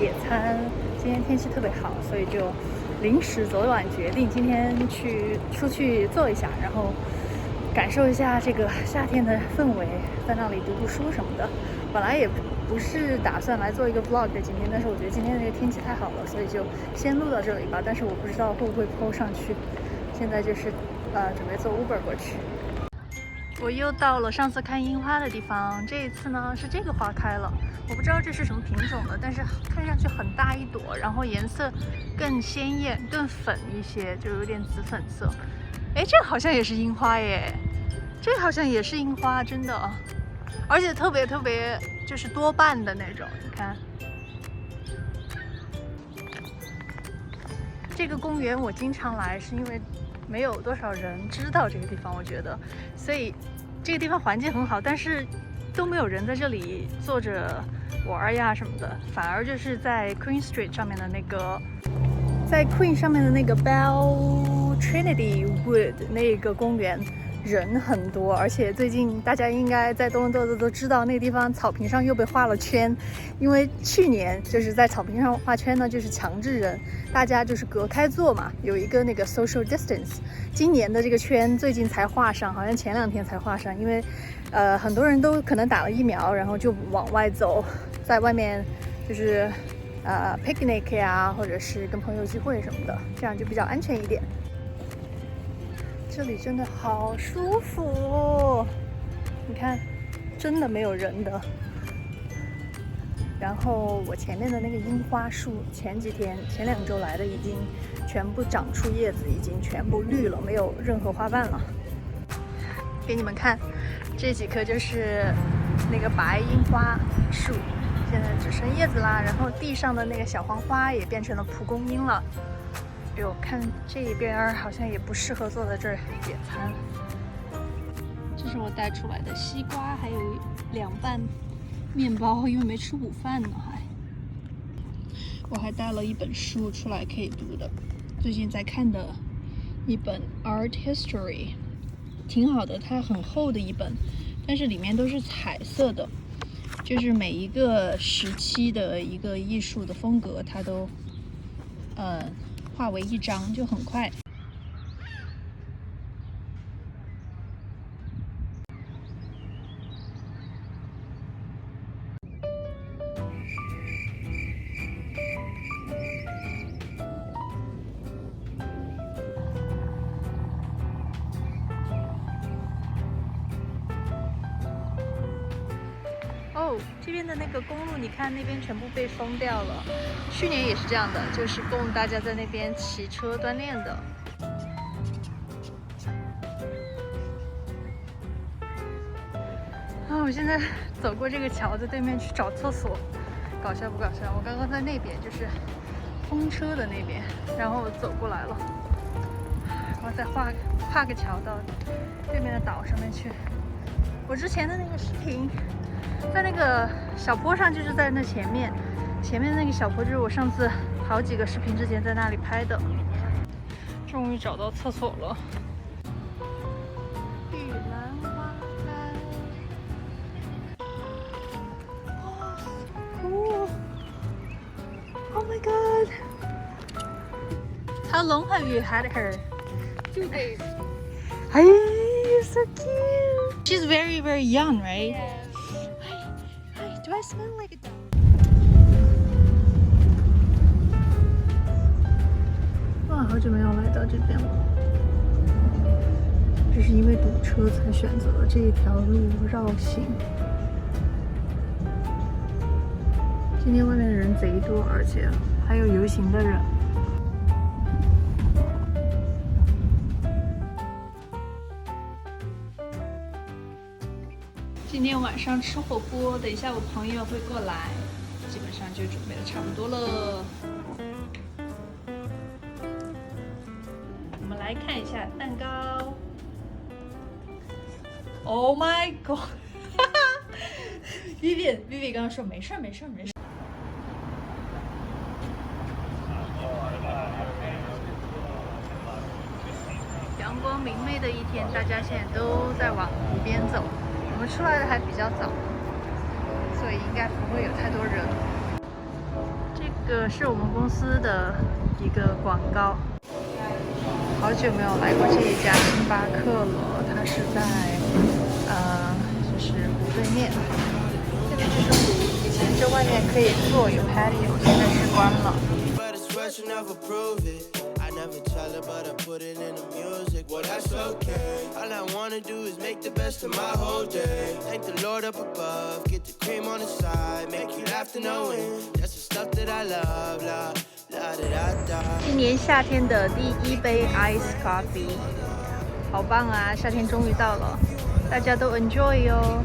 野餐。今天天气特别好，所以就临时昨晚决定今天出去坐一下，然后感受一下这个夏天的氛围，在那里读读书什么的。本来也不是打算来做一个 vlog 的今天，但是我觉得今天这个天气太好了，所以就先录到这里吧。但是我不知道会不会 po 上去。现在就是准备坐 Uber 过去。我又到了上次看樱花的地方，这一次呢是这个花开了，我不知道这是什么品种的，但是看上去很大一朵，然后颜色更鲜艳、更粉一些，就有点紫粉色。哎，这个好像也是樱花耶，这个好像也是樱花，真的，而且特别就是多瓣的那种，你看。这个公园我经常来，是因为没有多少人知道这个地方，我觉得，所以这个地方环境很好，但是都没有人在这里坐着玩呀什么的，反而就是在 Queen Street 上面的那个，在 Queen 上面的那个 Bell Trinity Wood 那个公园人很多，而且最近大家应该在多伦多的都知道，那个地方草坪上又被画了圈，因为去年就是在草坪上画圈呢，就是强制人大家就是隔开坐嘛，有一个那个 social distance。今年的这个圈最近才画上，好像前2天才画上，因为很多人都可能打了疫苗，然后就往外走，在外面就是picnic 呀，或者是跟朋友聚会什么的，这样就比较安全一点。这里真的好舒服，你看，真的没有人的。然后我前面的那个樱花树，前2周来的已经全部长出叶子，已经全部绿了，没有任何花瓣了。给你们看，这几棵就是那个白樱花树，现在只剩叶子啦。然后地上的那个小黄花也变成了蒲公英了。我看这边好像也不适合坐在这儿野餐。这是我带出来的西瓜，还有2瓣面包，因为没吃午饭呢我还带了一本书出来可以读的，最近在看的一本 Art History， 挺好的，它很厚的一本，但是里面都是彩色的，就是每一个时期的一个艺术的风格，它都画为一张，就很快。这边的那个公路，你看那边全部被封掉了。去年也是这样的，就是供大家在那边骑车锻炼的。我现在走过这个桥，在对面去找厕所，搞笑不搞笑？我刚刚在那边，就是风车的那边，然后走过来了，然后再跨个桥到对面的岛上面去。我之前的那个视频。在那个小坡上，就是在那前面那个小坡，就是我上次好几个视频之前在那里拍的。终于找到厕所了。玉兰花开。Oh, oh my god! How long have you had her? 2 days. Hey, you're so cute. She's very young, right? Yeah.Do I smell like a dog? 哇，好久没有来到这边了。只是因为堵车才选择了这一条路绕行。今天外面的人贼多，而且还有游行的人。今天晚上吃火锅，等一下我朋友会过来，基本上就准备的差不多了。我们来看一下蛋糕。Oh my god！ Vivian 刚刚说没事。阳光明媚的一天，大家现在都在往湖边走。我们出来的还比较早，所以应该不会有太多人。个是我们公司的一个广告。好久没有来过这一家星巴克了，它是在就是湖对面。这边就是湖，以前这外面可以坐有 patio， 现在是关了。Never tell her, but I put it in the music. Well, that's okay. All I wanna do is make the best of my whole day. Thank the Lord up above, get the cream on the side, make you laugh to know it. That's the stuff that I love, la la da da. 今年夏天的第一杯 ice coffee， 好棒啊！夏天终于到了，大家都 enjoy 哦。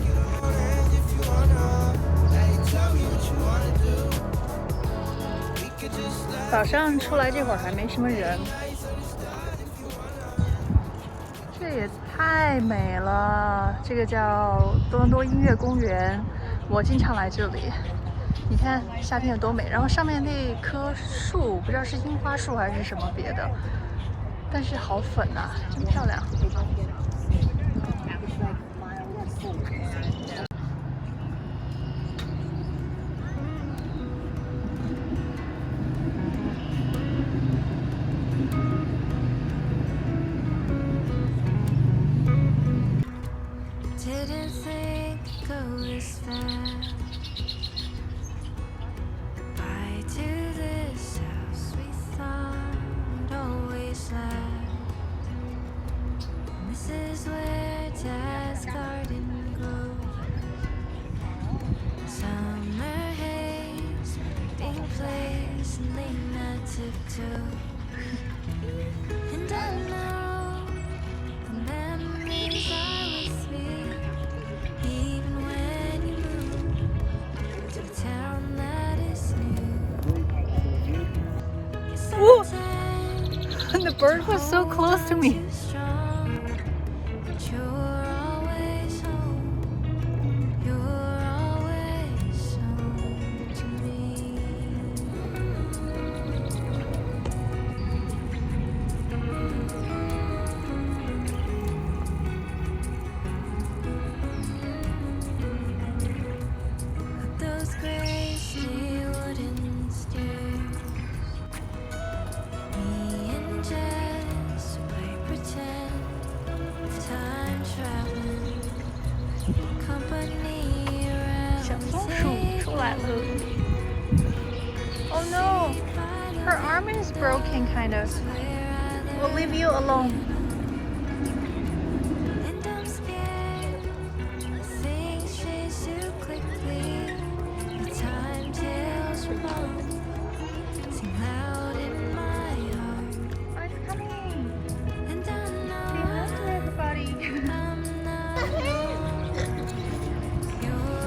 早上出来这会儿还没什么人，这也太美了。这个叫多伦多音乐公园，我经常来这里。你看夏天有多美，然后上面那棵树不知道是樱花树还是什么别的，但是好粉啊，真漂亮。Didn't think it go this fast. Why to this house we thought always last? This is where Dad's garden grows. Summer haze, being placed and late night tiptoe. And I know the memories are with me. Even when you move to a town that is new. Ooh. Sometimes The bird was so close to me. too strong, but you're always home. You're always home to me. Those gray steel wooden stairs. Me and Jess might pretend of time traveling company 小 around 松鼠出来了。Oh no, her arm is broken, kind of. We'll leave you alone. And I'm scared things change too quickly. The time tales from home sing loud in my heart. It's coming. And I Say know hi to everybody. I'm not alone. You're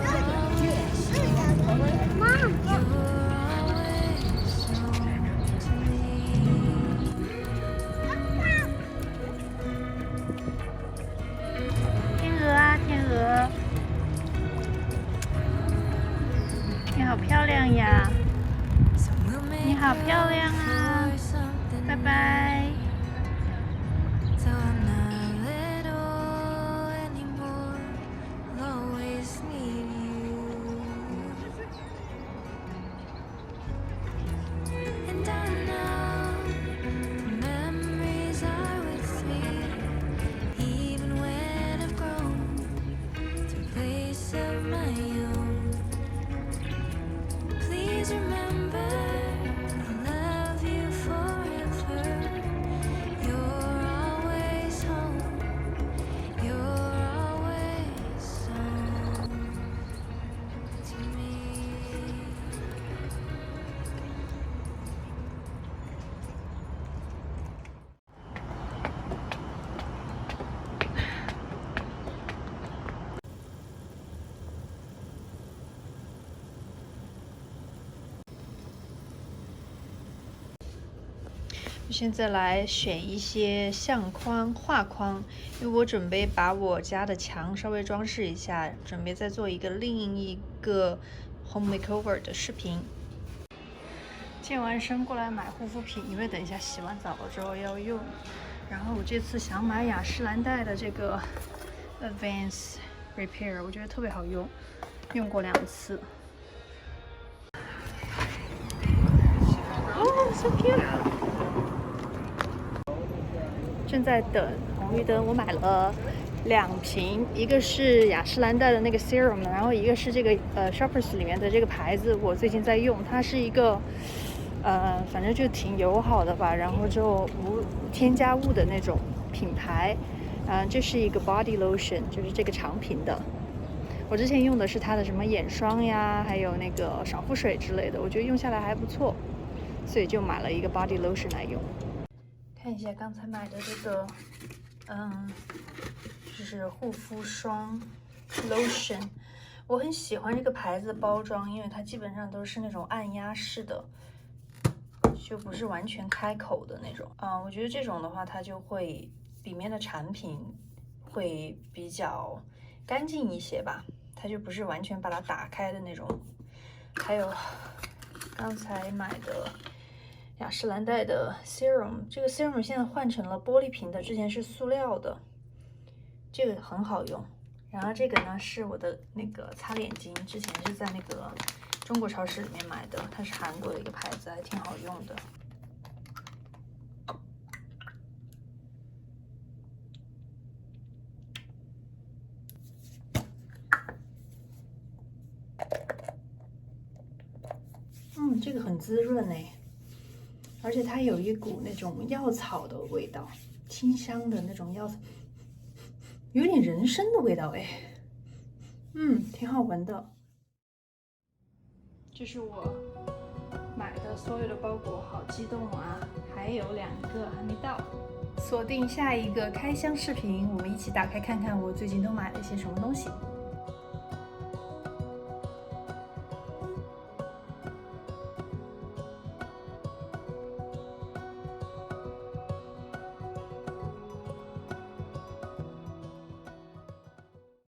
always home. You're always home to me. 天鹅啊，天鹅，你好漂亮呀！ So we'll make 你好漂亮啊！ for something 拜拜。 So I'm not little anymore. I'll always need you. And I know the memories are with me, even when I've grown to a place of my own. Please remember, I love you forever. You're always home. You're always home to me. 现在来选一些相框、画框，因为我准备把我家的墙稍微装饰一下，准备再做一个另一个 home makeover 的视频。健完身过来买护肤品，因为等一下洗完澡了之后要用。然后我这次想买雅诗兰黛的这个 Advanced Repair， 我觉得特别好用，用过2次。So cute。正在等红绿灯，我买了2瓶，一个是雅诗兰黛的那个 serum， 然后一个是这个Shoppers 里面的这个牌子，我最近在用，它是一个反正就挺友好的吧，然后就无添加物的那种品牌。这是一个 body lotion， 就是这个长瓶的。我之前用的是它的什么眼霜呀，还有那个爽肤水之类的，我觉得用下来还不错，所以就买了一个 body lotion 来用。看一下刚才买的这个，就是护肤霜 lotion， 我很喜欢这个牌子的包装，因为它基本上都是那种按压式的，就不是完全开口的那种。我觉得这种的话，它就会里面的产品会比较干净一些吧，它就不是完全把它打开的那种。还有刚才买的雅诗兰黛的 serum， 这个 serum 现在换成了玻璃瓶的，之前是塑料的，这个很好用。然后这个呢是我的那个擦脸巾，之前是在那个中国超市里面买的，它是韩国的一个牌子，还挺好用的。这个很滋润哎，而且它有一股那种药草的味道，清香的那种药草，有点人参的味道哎，挺好闻的。这是我买的所有的包裹，好激动啊！还有2个还没到，锁定下一个开箱视频，我们一起打开看看我最近都买了一些什么东西。